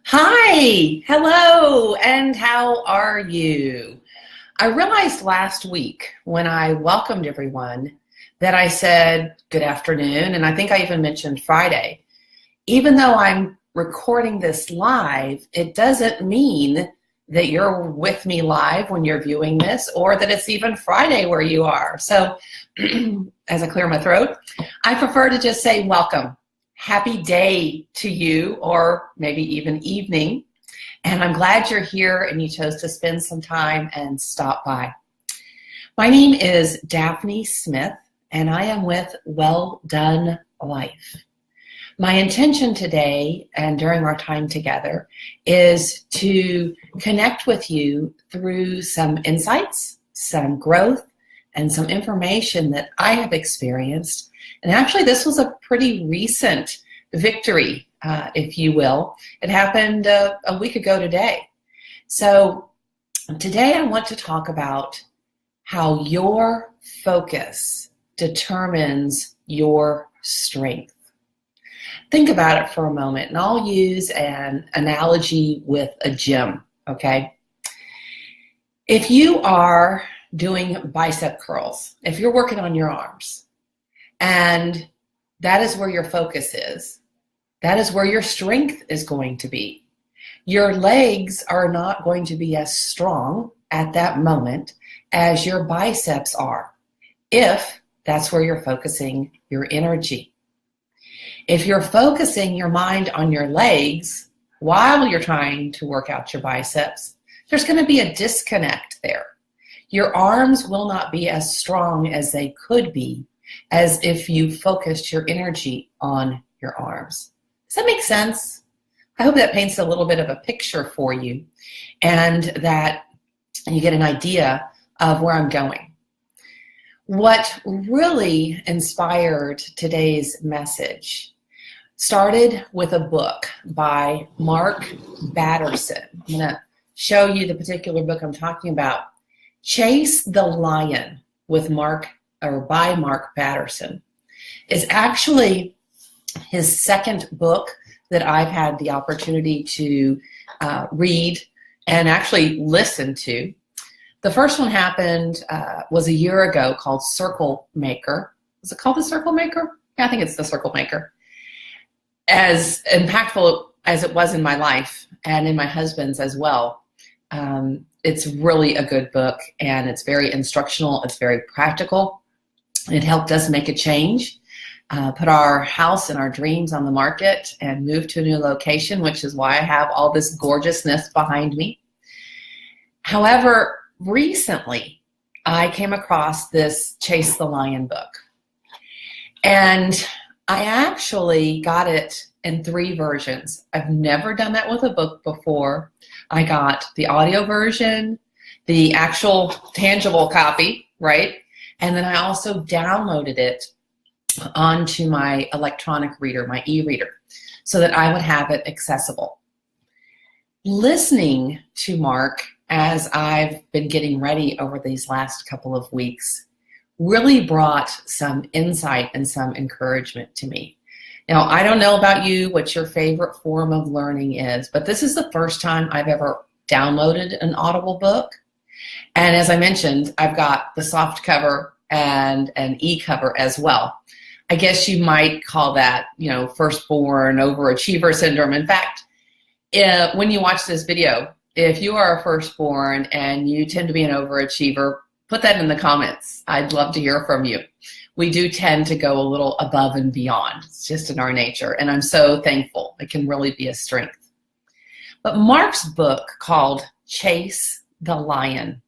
Hi, hello, and how are you? I realized last week when I welcomed everyone that I said good afternoon, and I think I even mentioned Friday. Even though I'm recording this live, it doesn't mean that you're with me live when you're viewing this or that it's even Friday where you are. So, as I clear my throat, I prefer to just say welcome. Happy day to you, or maybe even evening. And I'm glad you're here and you chose to spend some time and stop by. My name is Daphne Smith, and I am with Well Done Life. My intention today and during our time together is to connect with you through some insights, some growth, and some information that I have experienced. And actually, this was a pretty recent victory, if you will. It happened a week ago today. So today I want to talk about how your focus determines your strength. Think about it for a moment, and I'll use an analogy with a gym, okay? If you are doing bicep curls, if you're working on your arms, and that is where your focus is, that is where your strength is going to be. Your legs are not going to be as strong at that moment as your biceps are, if that's where you're focusing your energy. If you're focusing your mind on your legs while you're trying to work out your biceps, there's going to be a disconnect there. Your arms will not be as strong as they could be as if you focused your energy on your arms. Does that make sense? I hope that paints a little bit of a picture for you and that you get an idea of where I'm going. What really inspired today's message started with a book by Mark Batterson. I'm going to show you the particular book I'm talking about. Chase the Lion by Mark Batterson is actually his second book that I've had the opportunity to read and actually listen to. The first one was a year ago, called Circle Maker. Was it called The Circle Maker? Yeah, I think it's The Circle Maker. As impactful as it was in my life and in my husband's as well, it's really a good book, and it's very instructional. It's very practical. It helped us make a change, put our house and our dreams on the market, and move to a new location, which is why I have all this gorgeousness behind me. However, recently, I came across this Chase the Lion book, and I actually got it in 3 versions. I've never done that with a book before. I got the audio version, the actual tangible copy, right? And then I also downloaded it onto my electronic reader, my e-reader, so that I would have it accessible. Listening to Mark as I've been getting ready over these last couple of weeks really brought some insight and some encouragement to me. Now, I don't know about you, what your favorite form of learning is, but this is the first time I've ever downloaded an Audible book. And as I mentioned, I've got the soft cover and an e-cover as well. I guess you might call that, firstborn overachiever syndrome. In fact, when you watch this video, if you are a firstborn and you tend to be an overachiever, put that in the comments. I'd love to hear from you. We do tend to go a little above and beyond. It's just in our nature, and I'm so thankful. It can really be a strength. But Mark's book, called Chase the Lion,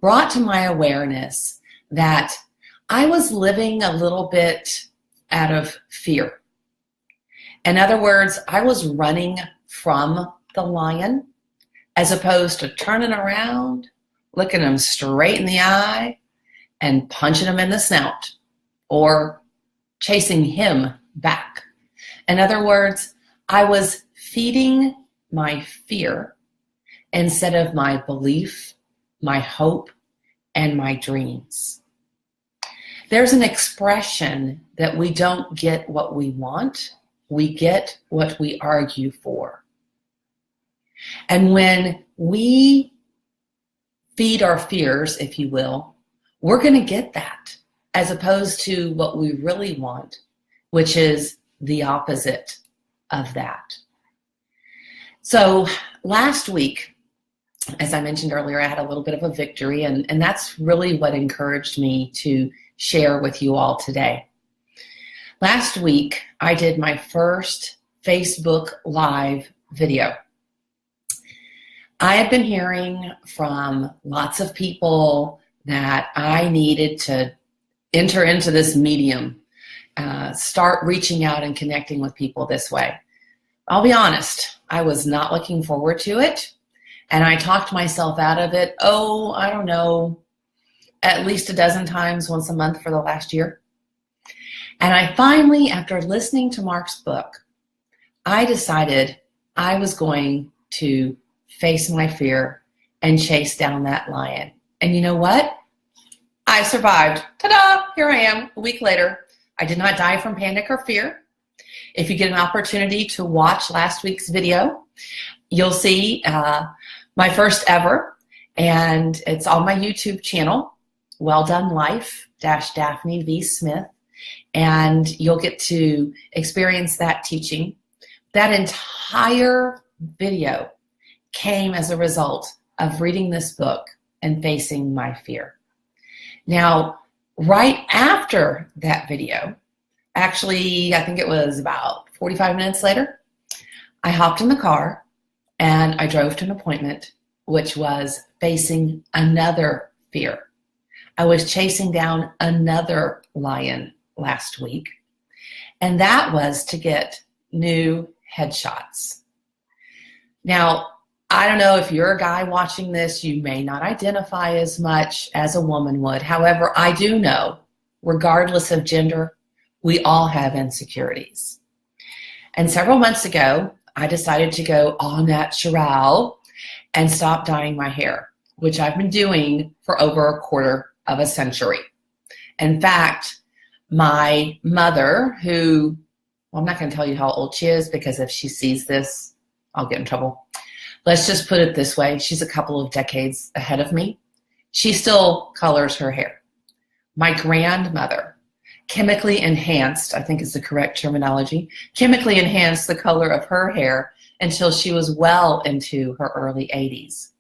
brought to my awareness that I was living a little bit out of fear. In other words, I was running from the lion as opposed to turning around, looking him straight in the eye, and punching him in the snout, or chasing him back. In other words, I was feeding my fear instead of my belief, my hope, and my dreams. There's an expression that we don't get what we want, we get what we argue for. And when we feed our fears, if you will, we're going to get that, as opposed to what we really want, which is the opposite of that. So last week, as I mentioned earlier, I had a little bit of a victory, and that's really what encouraged me to share with you all today. Last week, I did my first Facebook Live video. I had been hearing from lots of people that I needed to enter into this medium, start reaching out and connecting with people this way. I'll be honest, I was not looking forward to it, and I talked myself out of it, I don't know, at least a dozen times, once a month for the last year. And I finally, after listening to Mark's book, I decided I was going to face my fear and chase down that lion. And you know what? I survived. Ta-da! Here I am, a week later. I did not die from panic or fear. If you get an opportunity to watch last week's video, you'll see my first ever, and it's on my YouTube channel, Well Done Life Daphne V. Smith, and you'll get to experience that teaching. That entire video came as a result of reading this book and facing my fear. Now, right after that video, actually, I think it was about 45 minutes later, I hopped in the car and I drove to an appointment, which was facing another fear. I was chasing down another lion last week, and that was to get new headshots. Now, I don't know if you're a guy watching this, you may not identify as much as a woman would. However, I do know, regardless of gender, we all have insecurities. And several months ago, I decided to go au natural and stop dyeing my hair, which I've been doing for over a quarter of a century. In fact, my mother, who, well, I'm not going to tell you how old she is, because if she sees this, I'll get in trouble. Let's just put it this way. She's a couple of decades ahead of me. She still colors her hair. My grandmother chemically enhanced, I think is the correct terminology, chemically enhanced the color of her hair until she was well into her early 80s.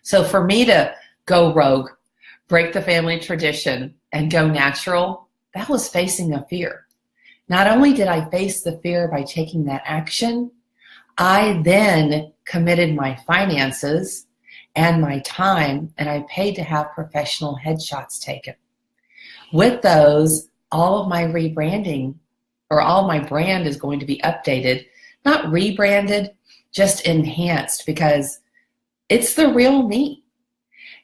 So for me to go rogue, break the family tradition, and go natural, that was facing a fear. Not only did I face the fear by taking that action, I then committed my finances and my time, and I paid to have professional headshots taken. With those, all of my rebranding, or all of my brand is going to be updated, not rebranded, just enhanced, because it's the real me.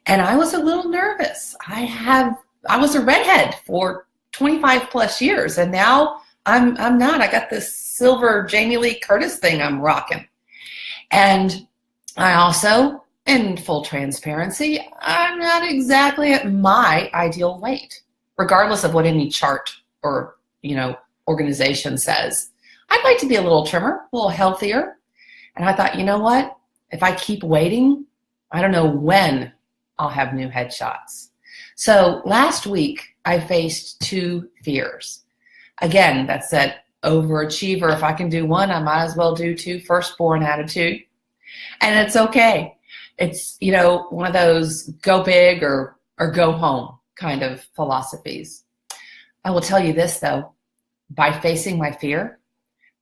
And I was a little nervous. I was a redhead for 25 plus years, and now I'm not. I got this silver Jamie Lee Curtis thing I'm rocking. And I also, in full transparency, I'm not exactly at my ideal weight, regardless of what any chart or, organization says. I'd like to be a little trimmer, a little healthier. And I thought, you know what? If I keep waiting, I don't know when I'll have new headshots. So last week, I faced two fears. Again, that's that overachiever. If I can do one, I might as well do two, firstborn attitude. And it's okay. It's, one of those go big or go home kind of philosophies. I will tell you this, though. By facing my fear,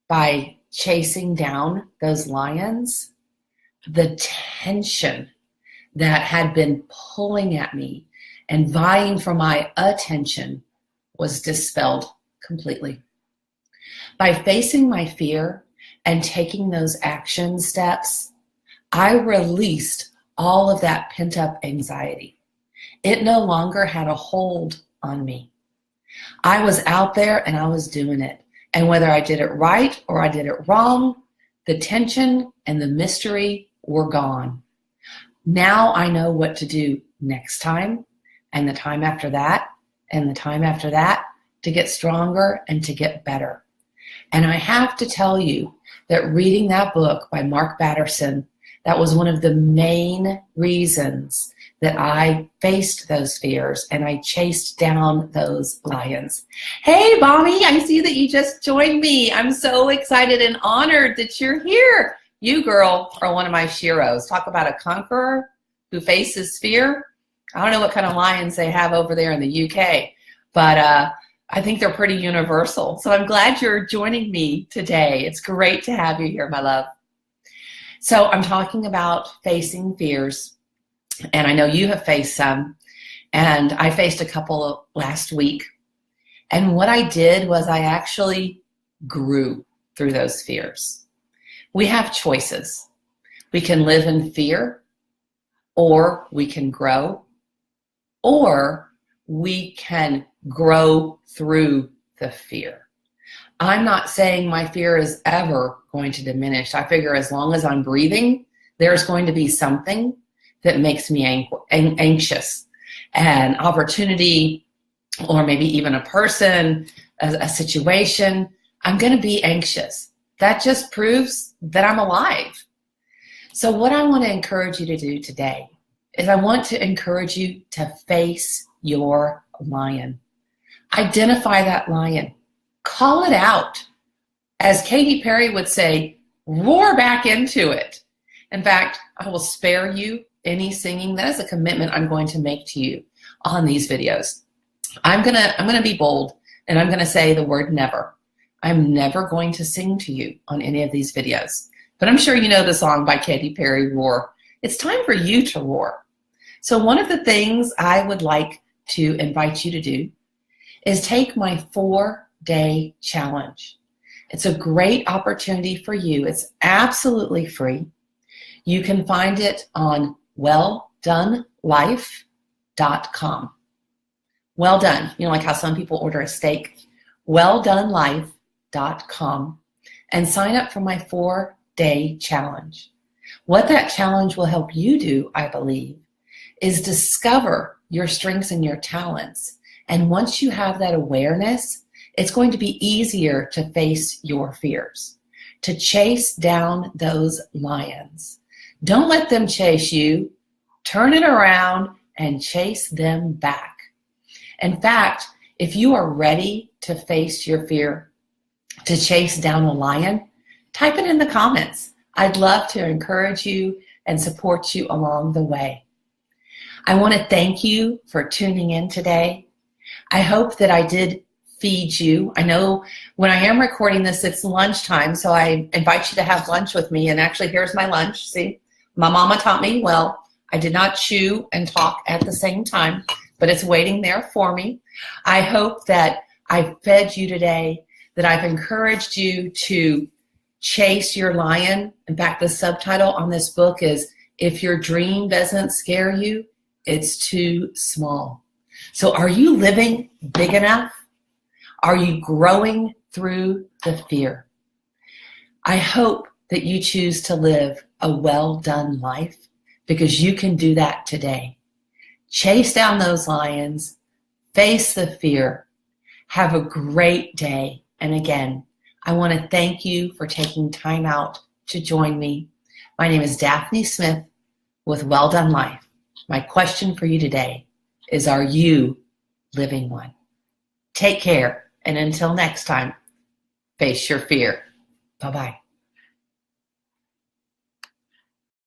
by chasing down those lions, the tension that had been pulling at me and vying for my attention was dispelled completely. By facing my fear and taking those action steps, I released all of that pent-up anxiety. It no longer had a hold on me. I was out there and I was doing it. And whether I did it right or I did it wrong, the tension and the mystery were gone. Now I know what to do next time, and the time after that, and the time after that, to get stronger and to get better. And I have to tell you that reading that book by Mark Batterson That was one of the main reasons that I faced those fears and I chased down those lions. Hey, Bonnie, I see that you just joined me. I'm so excited and honored that you're here. You, girl, are one of my sheroes. Talk about a conqueror who faces fear. I don't know what kind of lions they have over there in the UK, but I think they're pretty universal. So I'm glad you're joining me today. It's great to have you here, my love. So I'm talking about facing fears, and I know you have faced some, and I faced a couple last week. And what I did was I actually grew through those fears. We have choices. We can live in fear, or we can grow, or we can grow through the fear. I'm not saying my fear is ever going to diminish. I figure as long as I'm breathing, there's going to be something that makes me anxious. An opportunity, or maybe even a person, a situation, I'm going to be anxious. That just proves that I'm alive. So what I want to encourage you to do today is I want to encourage you to face your lion. Identify that lion. Call it out. As Katy Perry would say, roar back into it. In fact, I will spare you any singing. That is a commitment I'm going to make to you on these videos. I'm gonna be bold, and I'm gonna say the word never. I'm never going to sing to you on any of these videos. But I'm sure you know the song by Katy Perry, Roar. It's time for you to roar. So one of the things I would like to invite you to do is take my 4-day challenge. It's a great opportunity for you. It's absolutely free. You can find it on welldonelife.com. Well done. You know, like how some people order a steak. welldonelife.com, and sign up for my 4-day challenge. What that challenge will help you do, I believe, is discover your strengths and your talents. And once you have that awareness, it's going to be easier to face your fears, to chase down those lions. Don't let them chase you. Turn it around and chase them back. In fact, if you are ready to face your fear, to chase down a lion, type it in the comments. I'd love to encourage you and support you along the way. I want to thank you for tuning in today. I hope that I did feed you. I know when I am recording this, it's lunchtime, so I invite you to have lunch with me. And actually, here's my lunch. See, my mama taught me well. I did not chew and talk at the same time, but it's waiting there for me. I hope that I fed you today, that I've encouraged you to chase your lion. In fact, the subtitle on this book is, If Your Dream Doesn't Scare You, It's Too Small. So are you living big enough? Are you growing through the fear? I hope that you choose to live a well-done life, because you can do that today. Chase down those lions, face the fear, have a great day. And again, I want to thank you for taking time out to join me. My name is Daphne Smith with Well Done Life. My question for you today is, are you living one? Take care, and until next time, face your fear. Bye-bye.